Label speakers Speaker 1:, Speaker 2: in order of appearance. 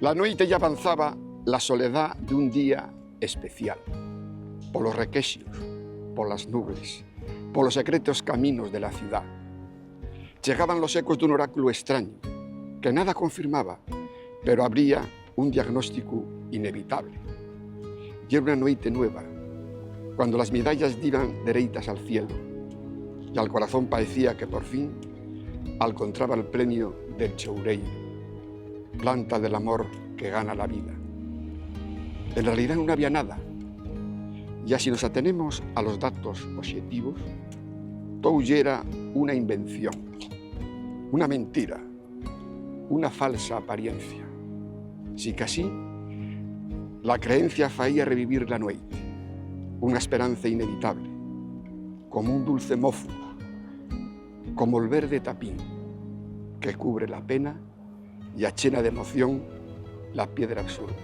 Speaker 1: La noite ya avanzaba la soledad de un día especial. Por los requexios, por las nubes, por los secretos caminos de la ciudad. Llegaban los ecos de un oráculo extraño, que nada confirmaba, pero habría un diagnóstico inevitable. Y era una noite nueva, cuando las medallas iban dereitas al cielo, y al corazón parecía que por fin encontraba el premio del choureiro, planta del amor que gana la vida. En realidad no había nada. Ya si nos atenemos a los datos objetivos, todo era una invención, una mentira, una falsa apariencia. Si que así, la creencia faía revivir la noite, una esperanza inevitable, como un dulce mozo, como el verde tapín que cubre la pena y achena de emoción la piedra absurda.